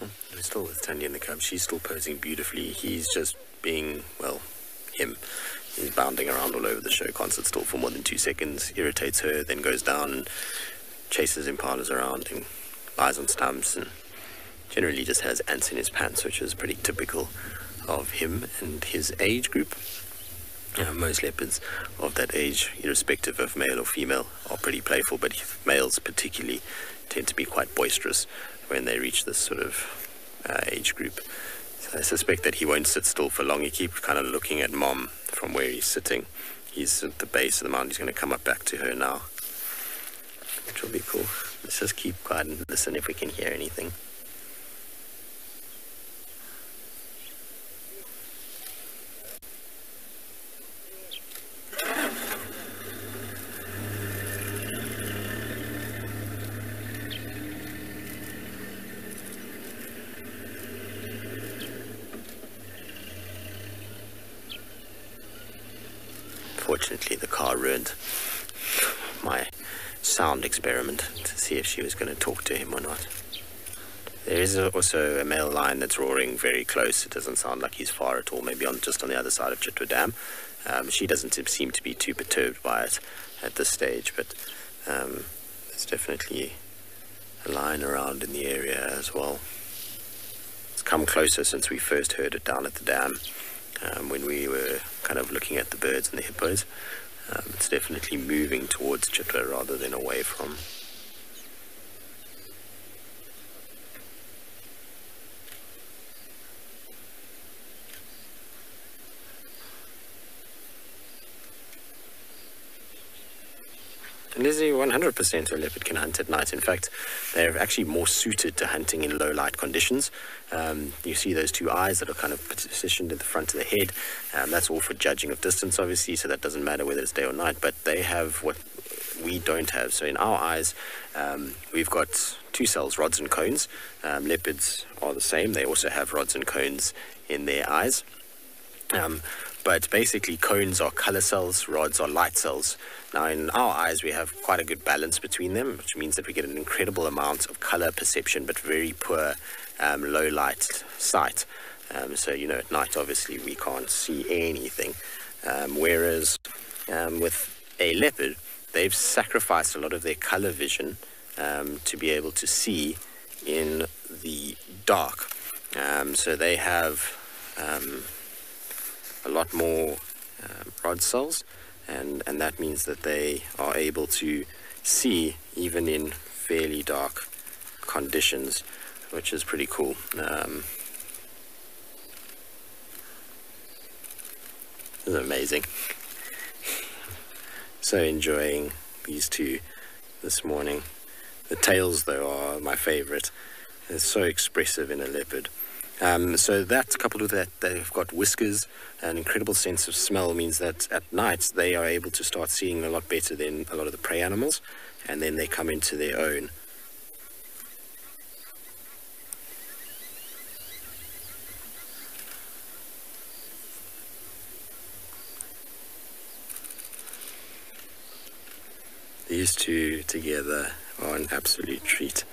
We're still with Thandi in the cub. She's still posing beautifully. He's just being, well, him. He's bounding around all over the show, can't sit still for more than 2 seconds, irritates her, then goes down and chases impalas around and lies on stumps, and generally just has ants in his pants, which is pretty typical of him and his age group. Most leopards of that age, irrespective of male or female, are pretty playful, but males particularly tend to be quite boisterous when they reach this sort of age group. So I suspect that he won't sit still for long. He keeps kind of looking at Mom from where he's sitting. He's at the base of the mountain. He's going to come up back to her now, which will be cool. Let's just keep quiet and listen if we can hear anything. Fortunately, the car ruined my sound experiment to see if she was going to talk to him or not. There is also a male lion that's roaring very close. It doesn't sound like he's far at all, maybe just on the other side of Chitwa Dam. She doesn't seem to be too perturbed by it at this stage, but there's definitely a lion around in the area as well. It's come closer since we first heard it down at the dam. When we were kind of looking at the birds and the hippos. It's definitely moving towards Chitwa rather than away from. And is 100% a leopard can hunt at night. In fact, they're actually more suited to hunting in low light conditions. You see those two eyes that are kind of positioned at the front of the head. That's all for judging of distance, obviously, so that doesn't matter whether it's day or night, but they have what we don't have. So in our eyes, we've got two cells, rods and cones. Leopards are the same. They also have rods and cones in their eyes. But basically, cones are color cells, rods are light cells. Now, in our eyes, we have quite a good balance between them, which means that we get an incredible amount of color perception, but very poor low light sight. So, at night, obviously, we can't see anything. Whereas with a leopard, they've sacrificed a lot of their color vision to be able to see in the dark. So they have a lot more rod cells, and that means that they are able to see even in fairly dark conditions, which is pretty cool. This is amazing. So enjoying these two this morning. The tails, though, are my favorite. It's so expressive in a leopard. So that, coupled with that, they've got whiskers, an incredible sense of smell, means that at night they are able to start seeing a lot better than a lot of the prey animals, and then they come into their own. These two together are an absolute treat.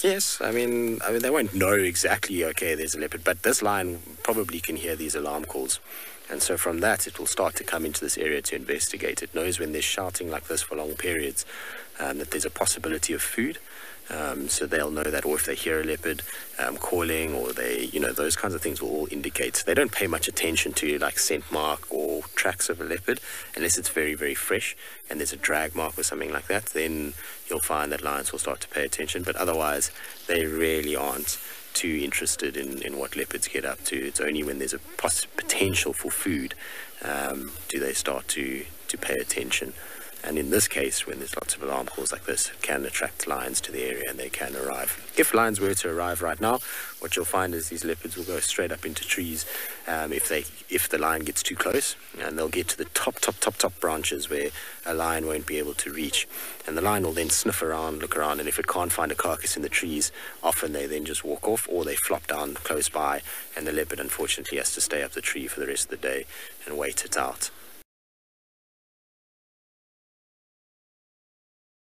Yes, I mean, they won't know exactly, okay, there's a leopard, but this lion probably can hear these alarm calls. And so from that, it will start to come into this area to investigate. It knows when they're shouting like this for long periods that there's a possibility of food. So they'll know that, or if they hear a leopard calling, or those kinds of things will all indicate. They don't pay much attention to like scent mark or tracks of a leopard unless it's very, very fresh and there's a drag mark or something like that. Then you'll find that lions will start to pay attention, but otherwise they really aren't too interested in what leopards get up to. It's only when there's a potential for food do they start to pay attention. And in this case, when there's lots of alarm calls like this, it can attract lions to the area and they can arrive. If lions were to arrive right now, what you'll find is these leopards will go straight up into trees if the lion gets too close, and they'll get to the top branches where a lion won't be able to reach. And the lion will then sniff around, look around, and if it can't find a carcass in the trees, often they then just walk off or they flop down close by, and the leopard unfortunately has to stay up the tree for the rest of the day and wait it out.